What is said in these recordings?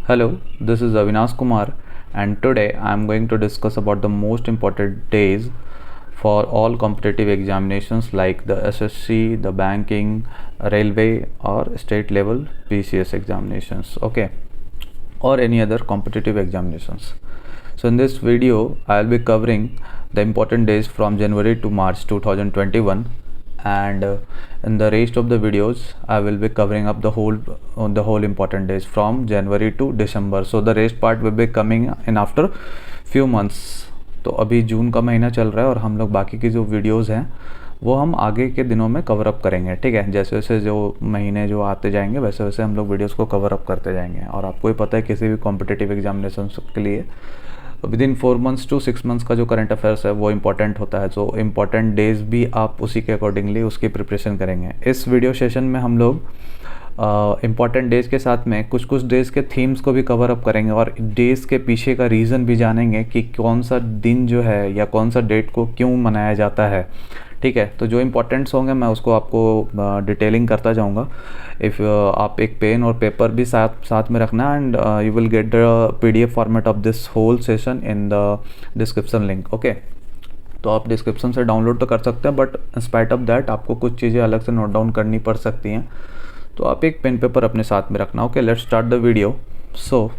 Hello, this is Avinash Kumar, and today I am going to discuss about the most important days for all competitive examinations like the SSC, the banking, railway or state level PCS examinations, okay, or any other competitive examinations. So in this video I will be covering the important days from January to March 2021, and in the rest of the videos I will be covering up the whole important days from January to December. So the rest part will be coming in after few months. तो अभी जून का महीना चल रहा है और हम लोग बाकी की जो वीडियोस हैं वो हम आगे के दिनों में कवर अप करेंगे, ठीक है। जैसे जैसे जो महीने जो आते जाएंगे वैसे वैसे हम लोग वीडियोस को कवर अप करते जाएंगे। और आपको ही पता है किसी भी कॉम्पिटिटिव एग्जामिनेशन के लिए within 4 months to 6 months का जो करंट अफेयर्स है वो इंपॉर्टेंट होता है। तो इम्पॉर्टेंट डेज भी आप उसी के अकॉर्डिंगली उसकी प्रिपरेशन करेंगे। इस वीडियो सेशन में हम लोग इम्पॉर्टेंट डेज़ के साथ में कुछ कुछ डेज़ के थीम्स को भी कवर अप करेंगे और डेज़ के पीछे का रीज़न भी जानेंगे कि कौन सा दिन जो है या कौन सा डेट को क्यों मनाया जाता है, ठीक है। तो जो इम्पोर्टेंट्स होंगे मैं उसको आपको डिटेलिंग करता जाऊंगा। इफ़ आप एक पेन और पेपर भी साथ में रखना, and you will get the PDF format of this whole session in the description link, okay. तो आप डिस्क्रिप्शन से डाउनलोड तो कर सकते हैं, but in spite of that आपको कुछ चीज़ें अलग से नोट डाउन करनी पड़ सकती हैं। तो आप एक पेन पेपर अपने साथ में रखना, okay. Let's start the video. So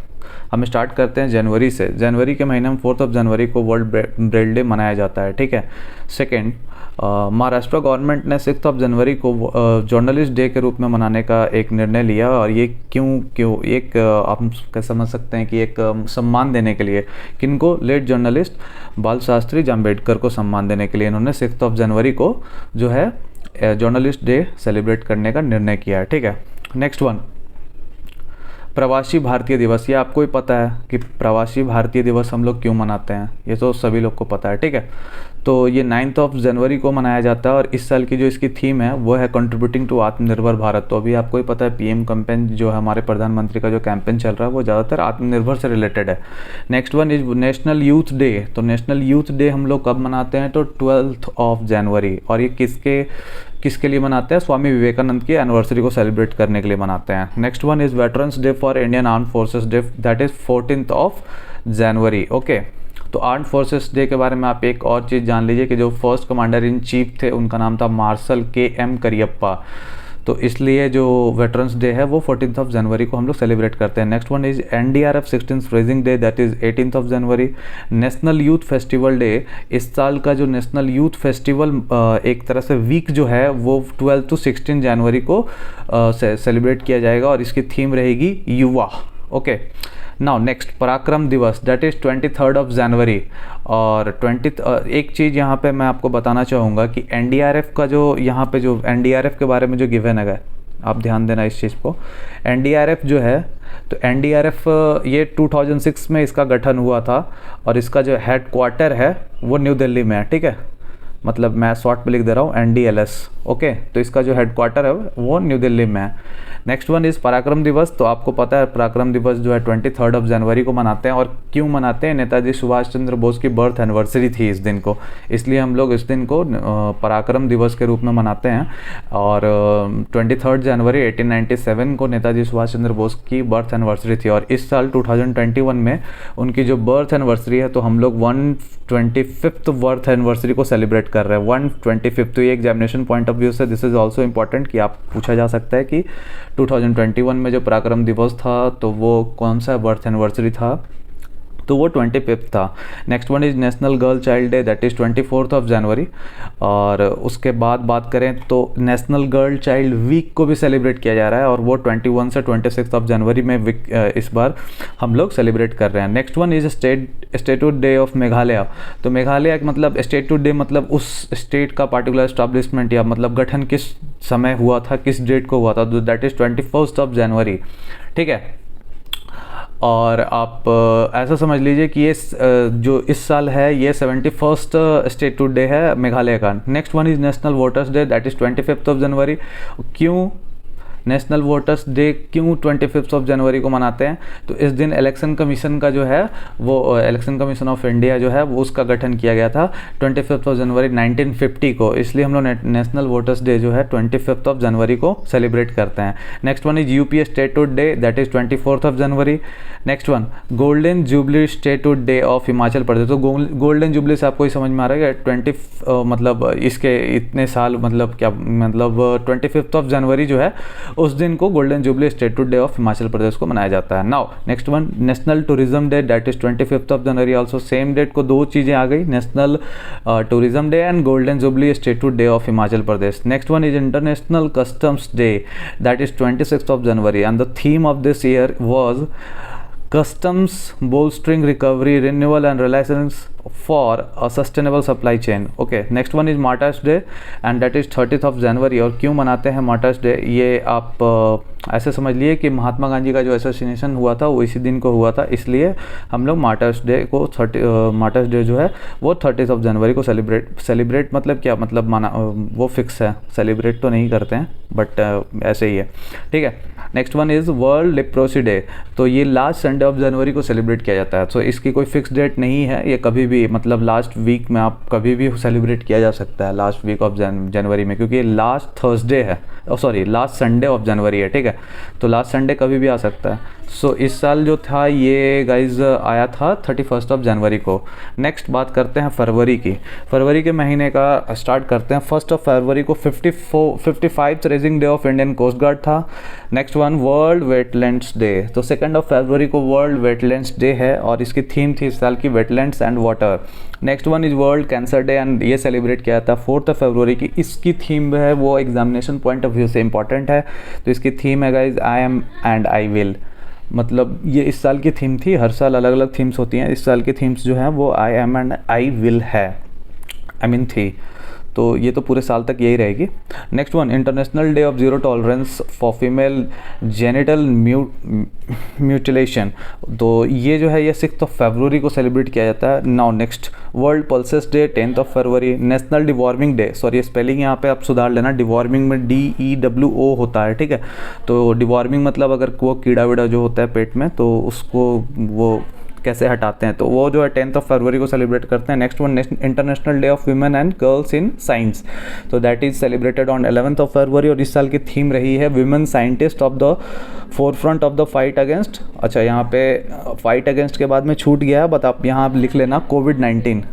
हम स्टार्ट करते हैं जनवरी से। जनवरी के महीने में 4 जनवरी को वर्ल्ड ब्रेल डे मनाया जाता है, ठीक है। सेकेंड, महाराष्ट्र गवर्नमेंट ने 6 जनवरी को जर्नलिस्ट डे के रूप में मनाने का एक निर्णय लिया। और ये क्यों एक आप समझ सकते हैं कि एक सम्मान देने के लिए, किनको, लेट जर्नलिस्ट बाल शास्त्री जाम्बेडकर को सम्मान देने के लिए इन्होंने 6 जनवरी को जो है जर्नलिस्ट डे सेलिब्रेट करने का निर्णय किया है, ठीक है। नेक्स्ट वन, प्रवासी भारतीय दिवस। ये आपको ही पता है कि प्रवासी भारतीय दिवस हम लोग क्यों मनाते हैं, ये तो सभी लोग को पता है, ठीक है। तो ये 9 जनवरी को मनाया जाता है और इस साल की जो इसकी थीम है वो है कंट्रीब्यूटिंग टू आत्मनिर्भर भारत। तो अभी आपको ही पता है PM कैंपेन जो है, हमारे प्रधानमंत्री का जो कैंपेन चल रहा है वो ज़्यादातर आत्मनिर्भर से रिलेटेड है। Next one is national youth day. तो नेशनल यूथ डे हम लोग कब मनाते हैं, तो 12 जनवरी। और ये किसके लिए मनाते हैं, स्वामी विवेकानंद की एनिवर्सरी को सेलिब्रेट करने के लिए मनाते हैं। Next one is veterans day for Indian arm forces day, that is 14 January, okay. तो आर्म फोर्सेस डे के बारे में आप एक और चीज़ जान लीजिए कि जो फर्स्ट कमांडर इन चीफ थे उनका नाम था मार्शल KM करियप्पा। तो इसलिए जो वेटरन्स डे है वो 14 जनवरी को हम लोग सेलिब्रेट करते हैं। Next one is NDRF 16th raising day, that is 18 January. National youth festival day, इस साल का जो नेशनल यूथ फेस्टिवल एक तरह से वीक जो है वो 12 to 16 जनवरी को सेलिब्रेट किया जाएगा और इसकी थीम रहेगी युवा, ओके। नाउ नेक्स्ट, पराक्रम दिवस, दैट इज़ 23 जनवरी। और एक चीज़ यहाँ पे मैं आपको बताना चाहूँगा कि NDRF का जो यहाँ पे जो NDRF के बारे में जो गिवन है, आप ध्यान देना इस चीज़ को। NDRF जो है, तो NDRF ये 2006 में इसका गठन हुआ था और इसका जो हेड क्वार्टर है वो न्यू दिल्ली में है, ठीक है। मतलब मैं शॉर्ट पे लिख दे रहा हूँ NDLS, ओके। तो इसका जो हेड क्वार्टर है वो न्यू दिल्ली में है। नेक्स्ट वन इज़ पराक्रम दिवस। तो आपको पता है पराक्रम दिवस जो है 23 जनवरी को मनाते हैं। और क्यों मनाते हैं, नेताजी सुभाष चंद्र बोस की बर्थ एनिवर्सरी थी इस दिन को, इसलिए हम लोग इस दिन को पराक्रम दिवस के रूप में मनाते हैं। और 23 जनवरी 1897 को नेताजी सुभाष चंद्र बोस की बर्थ एनिवर्सरी थी। और इस साल 2021 में उनकी जो बर्थ एनिवर्सरी है तो हम लोग 125th बर्थ एनिवर्सरी को सेलिब्रेट कर रहे हैं, 125th। तो ये एग्जामिनेशन पॉइंट ऑफ व्यू से दिस इज ऑल्सो इम्पॉर्टेंट कि आप पूछा जा सकता है कि 2021 में जो पराक्रम दिवस था तो वो कौन सा बर्थ एनिवर्सरी था, तो वो 25th था। Next one is national girl child day, that is 24 जनवरी। और उसके बाद बात करें तो नेशनल गर्ल चाइल्ड वीक को भी सेलिब्रेट किया जा रहा है और वो 21 से 26 जनवरी में इस बार हम लोग सेलिब्रेट कर रहे हैं। Next one is statehood day of Meghalaya. तो मेघालय मतलब स्टेटूड डे मतलब उस स्टेट का पार्टिकुलर एस्टैब्लिशमेंट या मतलब गठन किस समय हुआ था, किस डेट को हुआ था, तो दैट इज़ 21 जनवरी, ठीक है। और आप ऐसा समझ लीजिए कि ये जो इस साल है ये 71st स्टेटूड डे है मेघालय का। Next one is national voters day, that is 25 जनवरी। क्यों नेशनल वोटर्स डे क्यों 25 ऑफ जनवरी को मनाते हैं? तो इस दिन इलेक्शन कमीशन का जो है वो इलेक्शन कमीशन ऑफ इंडिया जो है वो उसका गठन किया गया था 25 ऑफ जनवरी 1950 को, इसलिए हम लोग नेशनल वोटर्स डे जो है 25 ऑफ जनवरी को सेलिब्रेट करते हैं। Next one is UP statehood day, that is 24 of January. Next one golden jubilee statehood day of Himachal Pradesh. तो गोल्डन जुबली से आपको ही समझ में आ रहा है कि मतलब इसके इतने साल मतलब क्या मतलब 25 ऑफ जनवरी जो है उस दिन को golden jubilee statehood day of Himachal Pradesh को मनाया जाता है। Now next one national tourism day, that is 25 of January also. Same date को दो चीज़ें आ गई, national tourism day and golden jubilee statehood day of Himachal Pradesh. Next one is international customs day, that is 26 of January and the theme of this year was customs bolstering recovery, renewal and reliance for a sustainable supply chain. Okay, next one is Martyrs Day and that is 30th of January। और क्यों मनाते हैं martyrs day? ये आप ऐसे समझ लिए कि महात्मा गांधी का जो असैसिनेशन हुआ था वो इसी दिन को हुआ था, इसलिए हम लोग मार्टर्स डे को मार्टर्स डे जो है वो 30th ऑफ जनवरी को सेलिब्रेट मतलब क्या मतलब माना वो फिक्स है, सेलिब्रेट तो नहीं करते हैं बट ऐसे ही है, ठीक है। Next one is world leprosy day, तो ये लास्ट संडे ऑफ जनवरी को सेलिब्रेट किया जाता है। सो इसकी कोई फिक्स डेट नहीं है, ये कभी भी मतलब लास्ट वीक में आप कभी भी सेलिब्रेट किया जा सकता है लास्ट वीक ऑफ जनवरी में, क्योंकि ये लास्ट थर्सडे है, sorry last Sunday of January है, ठीक है। तो लास्ट संडे कभी भी आ सकता है। सो इस साल जो था ये गाइज आया था 31 ऑफ जनवरी को। नेक्स्ट बात करते हैं फरवरी की। फरवरी के महीने का स्टार्ट करते हैं। 1 फरवरी को 55th raising day of Indian Coast Guard था। Next one world wetlands day, तो 2 फरवरी को वर्ल्ड वेटलैंड्स डे है और इसकी थीम थी इस साल की wetlands and water. Next one is world cancer day and ये सेलिब्रेट किया था 4 फरवरी की। इसकी थीम है वो एग्जामिनेशन पॉइंट ऑफ व्यू से इंपॉर्टेंट है, तो इसकी थीम है guys I am and I will. मतलब ये इस साल की थीम थी, हर साल अलग अलग थीम्स होती हैं, इस साल की थीम्स जो हैं वो I am and I will है, आई मीन थी, तो ये तो पूरे साल तक यही रहेगी। Next one international day of zero tolerance for female genital mutilation, तो ये जो है ये 6 फरवरी को सेलिब्रेट किया जाता है। Now next world pulses day 10 February. National deworming day, sorry spelling यहाँ पे आप सुधार लेना, डिवॉर्मिंग में DEWO होता है, ठीक है। तो डिवॉर्मिंग मतलब अगर वो कीड़ा वीड़ा जो होता है पेट में तो उसको वो कैसे हटाते हैं, तो वो जो है 10 फरवरी को सेलिब्रेट करते हैं। Next one international day of women and girls in science, तो दैट इज सेलिब्रेटेड ऑन 11 फरवरी और इस साल की थीम रही है women scientist of the forefront of the fight against. अच्छा यहाँ पे फाइट अगेंस्ट के बाद में छूट गया है, बट आप यहाँ आप लिख लेना कोविड-19,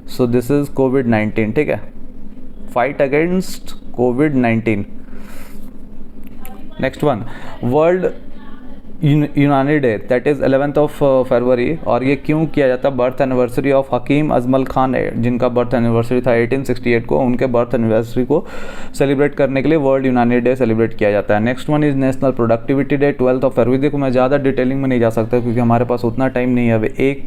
सो दिस इज कोविड-19, ठीक है, फाइट अगेंस्ट कोविड-19। नेक्स्ट वन वर्ल्ड यूनानी डे, दैट इज़ 11 फरवरी और ये क्यों किया जाता है? Birth anniversary of Hakim Ajmal Khan, जिनका बर्थ एनिवर्सरी था 1868 को, उनके बर्थ एनिवर्सरी को सेलिब्रेट करने के लिए वर्ल्ड यूनानी डे सेलिब्रेट किया जाता है। Next one is national productivity day 12 फरवरी। देखो मैं ज़्यादा डिटेलिंग में नहीं जा सकता क्योंकि हमारे पास उतना टाइम नहीं है। अब एक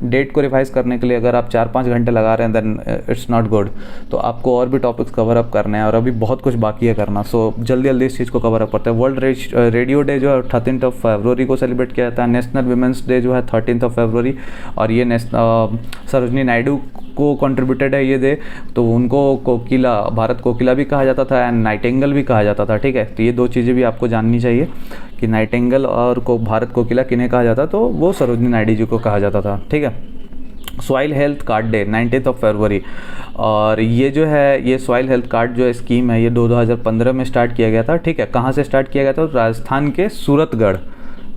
डेट को रिवाइज करने के लिए अगर आप 4-5 घंटे लगा रहे हैं देन इट्स नॉट गुड, तो आपको और भी टॉपिक्स कवर अप करने हैं और अभी बहुत कुछ बाकी है करना, सो जल्दी जल्दी इस चीज़ को कवर अप करते हैं। वर्ल्ड रेडियो डे जो है 13 फरवरी को सेलिब्रेट किया जाता है। नेशनल वुमेंस डे जो है 13 फरवरी और ये सरोजनी नायडू को कंट्रीब्यूटेड है ये डे, तो उनको कोकिला, भारत कोकिला भी कहा जाता था एंड नाइटिंगेल भी कहा जाता था, ठीक है। तो ये दो चीज़ें भी आपको जाननी चाहिए कि नाइटिंगेल और भारत कोकिला किन्हें कहा जाता, तो वो सरोजनी नायडू जी को कहा जाता था, ठीक है। सॉइल हेल्थ कार्ड डे 19 फरवरी और ये जो है ये सॉइल हेल्थ कार्ड जो स्कीम है ये 2015 में स्टार्ट किया गया था, ठीक है। कहाँ से स्टार्ट किया गया था? राजस्थान के सूरतगढ़,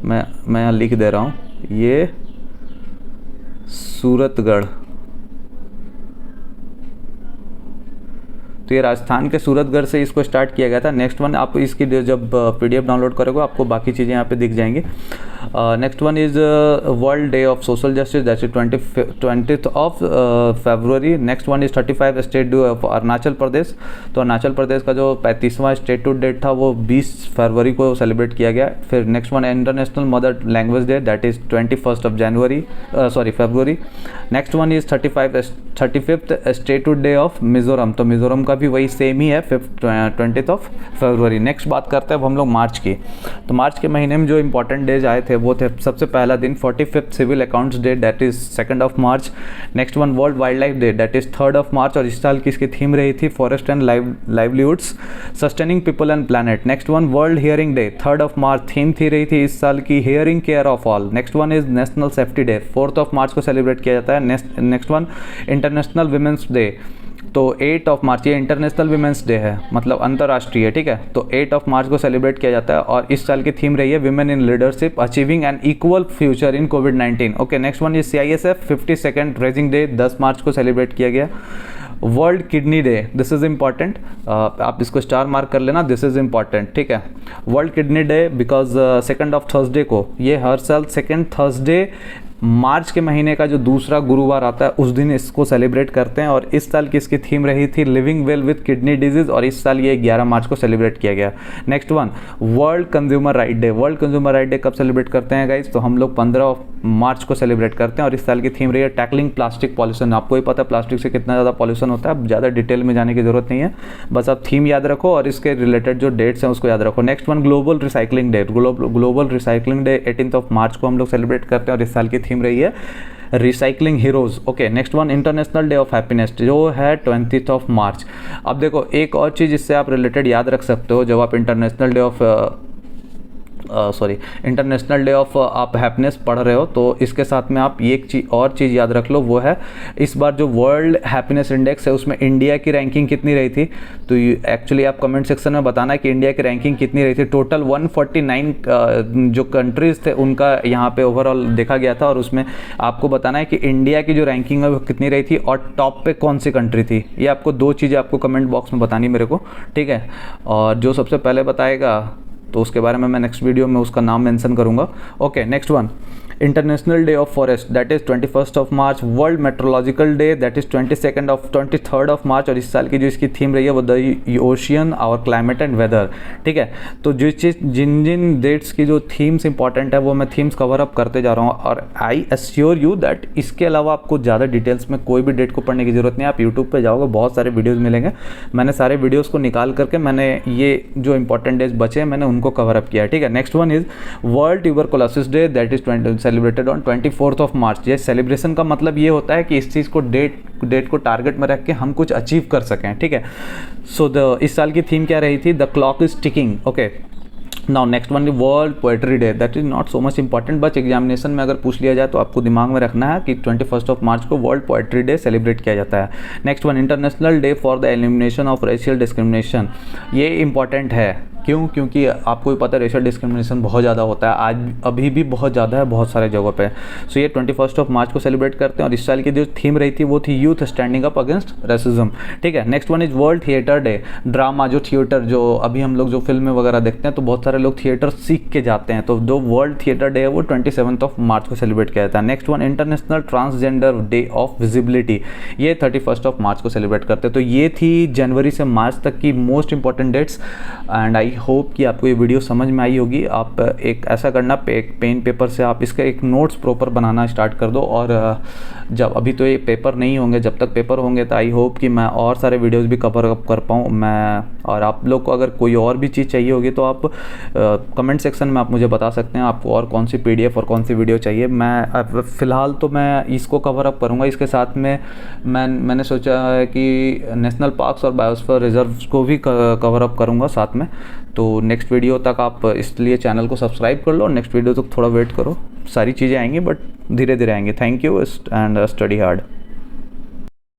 मैं यहाँ लिख दे रहा हूँ, ये सूरतगढ़, तो ये राजस्थान के सूरतगढ़ से इसको स्टार्ट किया गया था। नेक्स्ट वन आप इसकी जब PDF डाउनलोड करोगे आपको बाकी चीज़ें यहाँ पे दिख जाएंगी। Next one is world day of social justice, that is 20th of February. Next one is 35 state day of Arunachal Pradesh, तो अरुणाचल प्रदेश का जो 35वां स्टेटहुड डेट था वो 20 फरवरी को सेलिब्रेट किया गया। फिर next one international mother language day, that is 21 February. Next one is 35th statehood day of Mizoram, तो मिजोरम का भी वही सेम ही है 20 फरवरी। नेक्स्ट बात करते हैं अब हम लोग मार्च की। तो मार्च के महीने में जो इंपॉर्टेंट डेज आए थे वो थे, सबसे पहला दिन 45th civil accounts day, that is 2 March. Next one world wildlife day, that is 3 March, और इस साल की इसकी थीम रही थी forest and livelihoods, sustaining people and planet. Next one world hearing day, 3 March, theme थी रही थी इस साल की hearing care of all. Next one is national safety day, 4 March को सेलिब्रेट किया जाता है। Next one international women's day, तो 8 मार्च, ये इंटरनेशनल विमेंस डे है, मतलब अंतर्राष्ट्रीय, ठीक है। तो 8 मार्च को सेलिब्रेट किया जाता है और इस साल की थीम रही है women in leadership achieving an equal future in कोविड-19। Okay, next one is CISF 52nd raising day, 10 March को सेलिब्रेट किया गया। World kidney day, this is important, आप इसको स्टार मार्क कर लेना, दिस इज़ इम्पॉर्टेंट, ठीक है। World kidney day because 2 Thursday को, ये हर साल 2 थर्सडे मार्च के महीने का जो दूसरा गुरुवार आता है उस दिन इसको सेलिब्रेट करते हैं, और इस साल की इसकी थीम रही थी living well with kidney disease, और इस साल ये 11 मार्च को सेलिब्रेट किया गया। Next one world consumer right day, world consumer right day कब सेलिब्रेट करते हैं गाइज, तो हम लोग 15 मार्च को सेलिब्रेट करते हैं, और इस साल की थीम रही है टैकलिंग प्लास्टिक पॉल्यूशन। आपको ही पता है प्लास्टिक से कितना ज़्यादा पॉल्यूशन होता है, अब ज़्यादा डिटेल में जाने की जरूरत नहीं है, बस आप थीम याद रखो और इसके रिलेटेड जो डेट्स हैं उसको याद रखो। Next one global recycling day, global recycling day 18 मार्च को हम लोग सेलिब्रेट करते हैं, और इस साल की थीम रही है recycling heroes. Okay, next one international day of happiness जो है 20 मार्च। अब देखो एक और चीज़ इससे आप रिलेटेड याद रख सकते हो, जब आप इंटरनेशनल डे ऑफ आप हैप्पीनेस पढ़ रहे हो तो इसके साथ में आप एक और चीज़ याद रख लो, वो है इस बार जो वर्ल्ड हैप्पीनेस इंडेक्स है उसमें इंडिया की रैंकिंग कितनी रही थी। तो एक्चुअली आप कमेंट सेक्शन में बताना है कि इंडिया की रैंकिंग कितनी रही थी। टोटल 149 जो कंट्रीज़ थे उनका यहाँ पे ओवरऑल देखा गया था, और उसमें आपको बताना है कि इंडिया की जो रैंकिंग है वो कितनी रही थी और टॉप पे कौन सी कंट्री थी। ये आपको 2 चीज़ें आपको कमेंट बॉक्स में बतानी मेरे को, ठीक है। और जो सबसे पहले बताएगा तो उसके बारे में मैं नेक्स्ट वीडियो में उसका नाम मेंशन करूंगा। Okay, next one international day of forest, that is 21 March. World metrological day, that is 23 March, और इस साल की जो इसकी थीम रही है वो the ocean our climate and weather, ठीक है। तो जिन डेट्स की जो थीम्स इंपॉर्टेंट है वो मैं थीम्स कवर अप करते जा रहा हूँ, और आई एश्योर यू दैट इसके अलावा आपको ज़्यादा डिटेल्स में कोई भी डेट को पढ़ने की जरूरत नहीं है। आप यूट्यूब पर जाओगे बहुत सारे वीडियोज़ मिलेंगे, मैंने सारे वीडियोज़ को निकाल करके मैंने ये जो इंपॉर्टेंट डेज बचे हैं मैंने उनको कवर अप किया है, ठीक है। Next one is world tuberculosis day, that is celebrated on 24 मार्च। ये सेलिब्रेशन का मतलब ये होता है कि इस चीज़ को डेट को टारगेट में रख के हम कुछ अचीव कर सकें, ठीक है। सो इस साल की थीम क्या रही थी, the clock is ticking. Okay, now next one world poetry day, that is not so much important, but examination में अगर पूछ लिया जाए तो आपको दिमाग में रखना है कि 21 मार्च को वर्ल्ड पोएट्री डे सेलिब्रेट किया जाता है। Next one international day for the elimination of racial discrimination, ये इंपॉर्टेंट है, क्यों, क्योंकि आपको भी पता है रेशियल डिस्क्रिमिनेशन बहुत ज़्यादा होता है, आज अभी भी बहुत ज़्यादा है बहुत सारे जगहों पे। सो ये 21 मार्च को सेलिब्रेट करते हैं, और इस साल की जो थीम रही थी वो थी youth standing up against racism, ठीक है। Next one is world theatre day, drama जो थिएटर, जो अभी हम लोग जो फिल्में वगैरह देखते हैं तो बहुत सारे लोग थिएटर सीख के जाते हैं, तो जो वर्ल्ड थिएटर डे है वो 27 मार्च को सेलिब्रेट किया जाता है। Next one international transgender day of visibility, ये 31 मार्च को सेलिब्रेट करते हैं। तो ये थी जनवरी से मार्च तक की most important dates, and I hope कि आपको ये वीडियो समझ में आई होगी। आप एक ऐसा करना, पेन पेपर से आप इसका एक नोट्स प्रॉपर बनाना स्टार्ट कर दो, और जब अभी तो ये पेपर नहीं होंगे, जब तक पेपर होंगे तो आई होप कि मैं और सारे वीडियोस भी कवर अप कर पाऊँ मैं। और आप लोग को अगर कोई और भी चीज़ चाहिए होगी तो आप कमेंट सेक्शन में आप मुझे बता सकते हैं आपको और कौन सी PDF और कौन सी वीडियो चाहिए। मैं फ़िलहाल तो मैं इसको कवर अप करूँगा, इसके साथ में मैंने सोचा है कि नेशनल पार्क्स और बायोस्फीयर रिजर्व्स को भी कवर अप करूँगा साथ में। तो नेक्स्ट वीडियो तक आप इसलिए चैनल को सब्सक्राइब कर लो, और नेक्स्ट वीडियो तक थोड़ा वेट करो, सारी चीज़ें आएंगी बट धीरे धीरे आएंगी। Thank you and study hard.